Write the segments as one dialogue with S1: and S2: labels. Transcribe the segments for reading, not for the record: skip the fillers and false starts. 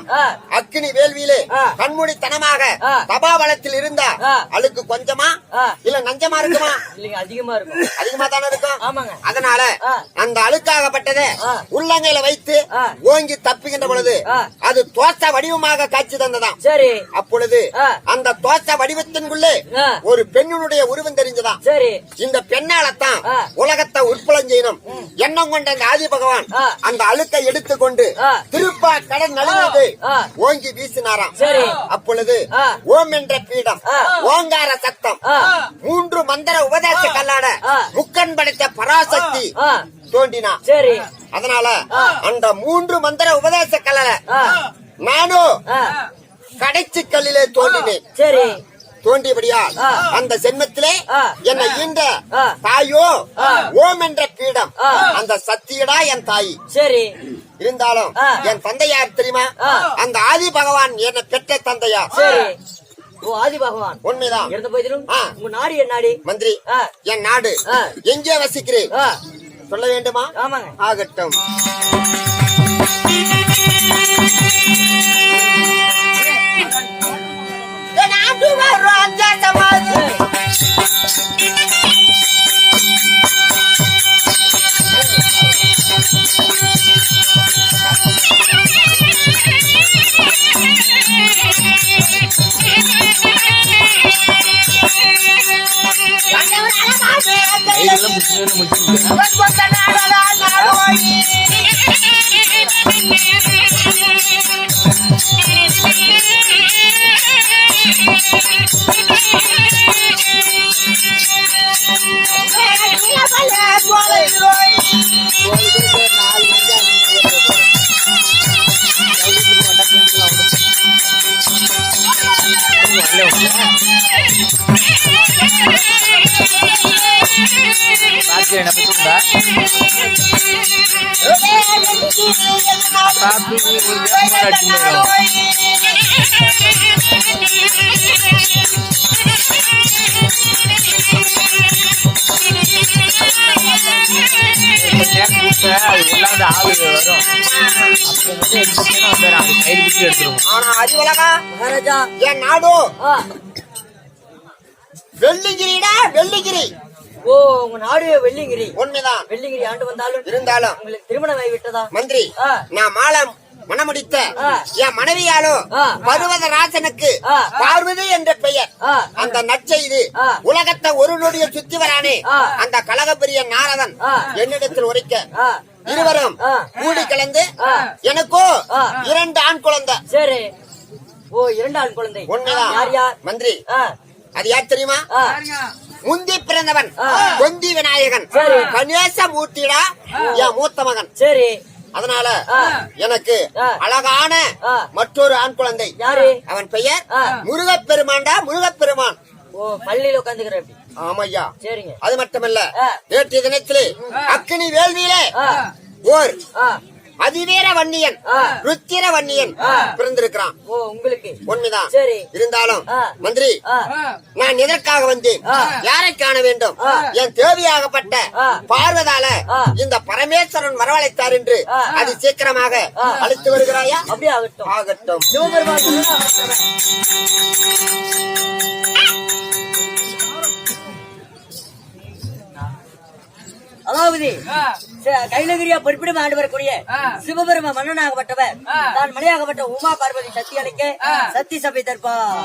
S1: காலம் அக்கினி வேள்வியிலே கண்மூடித்தனமாக தபாவளத்தில் இருந்தா அழுக்கு கொஞ்சமா இல்ல நஞ்சமா இருக்குமா?
S2: அதிகமா இருக்கும்.
S1: அதிகமா தானே இருக்கும்.
S2: ஆமாங்க.
S1: அதனால அந்த அழுக்காகப்பட்டதை உள்ளங்கையில வைத்து ஓங்கி தப்புகின்ற பொழுது அது தோசை வடிவமாக காட்சி தந்ததாம்.
S2: சரி.
S1: அப்பொழுது அந்த தோசை வடிவத்தின்குள்ளே ஒரு பெண்ணுடைய உருவம் தெரிஞ்சதாம்.
S2: சரி.
S1: இந்த பெண்ணாலத்தான் உலகத்தை உற்பலம் செய்யணும் எண்ணம் கொண்ட அந்த ஆதி பகவான் அந்த அழுக்கை எடுத்துக்கொண்டு திருப்பா கடல் நழுவது ஓங்கி வீசினாராம்.
S2: சரி.
S1: அப்பொழுது ஓம் என்ற பீடம், ஓங்கார சத்தம், 3 மந்திர உபதேச கல்லாட முக்கன் படைத்த பராசக்தி தோண்டினா.
S2: சரி.
S1: அதனால அந்த 3 மந்திர உபதேச கல்ல நானும் கடைச்சி கல்லிலே தோண்டினேன்.
S2: சரி.
S1: தோன்றியபடியா அந்த ஜென்மத்திலே என்னை ஈன்ற தாயோ ஓம் என்ற பீடம், அந்த சத்தியடா என் தாய்.
S2: சரி.
S1: இருந்தாலும் என் தந்தையார் தெரியுமா? அந்த ஆதி பகவான் என்னை பெற்ற தந்தையார்.
S2: சரி. ஓ, ஆதி பகவான்.
S1: உண்மைதான்.
S2: இருந்த போதிலும் உங்க நாடு என் நாடு.
S1: மந்திரி, என் நாடு எங்கே வசிக்கிறேன் சொல்ல வேண்டுமா?
S2: ஆமாங்க.
S1: ஆகட்டும். என் நாடு வெள்ளிங்கிரிடா, வெள்ளிங்கிரி.
S2: ஓ, உங்க நாடு வெள்ளிங்கிரி.
S1: உண்மைதான்.
S2: வெள்ளிங்கிரி ஆண்டு வந்தாலும்
S1: இருந்தாலும்
S2: உங்களுக்கு திருமணம் ஆகிவிட்டதா?
S1: மந்திரி, நான் மாலை மணமுடித்த என் மனைவியாலோ பர்வதராசனுக்கு பார்வதி என்ற பெயர். அந்த நற்செய்தி உலகத்தை ஒரு நொடிய சுத்தி வரானே அந்த கழகப்பிரிய நாரதன் என்னிடத்தில் உரைக்க இருவரும் கூடி கலந்து எனக்கோ 2 ஆண் குழந்தை.
S2: சரி. ஓ, 2 ஆண் குழந்தை.
S1: உண்மைதான்.
S2: யார் யார்?
S1: மந்திரி, அது யார் தெரியுமா? முந்தி பிறந்தவன் கொந்தி விநாயகன் கணேச மூர்த்திடா என் மூத்த மகன்.
S2: சரி.
S1: அதனால எனக்கு அழகான மற்றொரு ஆண் குழந்தை.
S2: யாரு?
S1: அவன் பெயர் முருகப்பெருமான்டா, முருகப்பெருமான்.
S2: ஓ, பள்ளியில உட்காந்துக்கிற.
S1: ஆமையா.
S2: சரிங்க.
S1: அது மட்டுமல்ல, நேற்றைய தினத்திலே அக்கினி வேள்வியிலே ஓர் அதிவீர வன்னியன் ருத்திர வன்னியன் பிறந்திருக்கிறான்.
S2: ஓ, உங்களுக்கு.
S1: உண்மைதான்.
S2: சரி.
S1: இருந்தாலும் மந்திரி, நான் எதற்காக வந்தேன், யாரை காண வேண்டும்? என் தேவியாகப்பட்ட பார்வதால இந்த பரமேஸ்வரன் வரவழைத்தார் என்று அது சீக்கிரமாக அழைத்து வருகிறாயா?
S2: அப்படியே ஆகட்டும்.
S1: ஆகட்டும்.
S2: அதாவது கைலகிரியா பொறுப்பிடம் ஆண்டு வரக்கூடிய சிவபெரும மன்னனாகப்பட்டவர் தான் மலையாகப்பட்ட உமா பார்வதி சக்தி அளிக்க சக்தி சபை தற்பார்.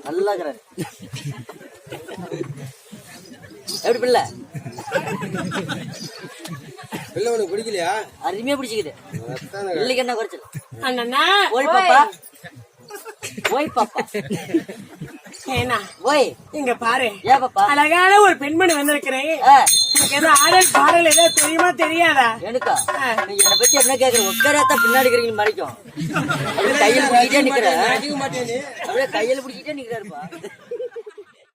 S2: நல்லா இருக்கிறாரு. எப்படி பிள்ளை
S3: பிள்ளை உனக்கு பிடிக்கலையா?
S2: அருமையா பிடிச்சிக்குது. பிள்ளைக்கு என்ன குறைச்சல்?
S4: அண்ணா
S2: ஓய் பாப்பா, ஓய் பாப்பா.
S4: ஏன்னா
S2: ஓய்
S4: இங்க பாரு,
S2: ஏன் பாப்பா
S4: அழகான ஒரு பெண்மணி வந்திருக்கிறேன்.
S2: ஆ,
S4: உனக்கு ஏதோ ஆடல் பாடல் ஏதோ தெரியுமா தெரியாதா?
S2: எனக்கா நீங்க என்னை பத்தி என்ன கேக்குற? உட்காராத்தா பின்னாடி இருக்கிறீங்க மறைக்கும். அப்படியே கையில பிடிக்கிட்டே நிக்கிற,
S3: அதிக மாட்டேன்
S2: அப்படியே கையில பிடிக்கிட்டே நிக்கிறாருப்பா.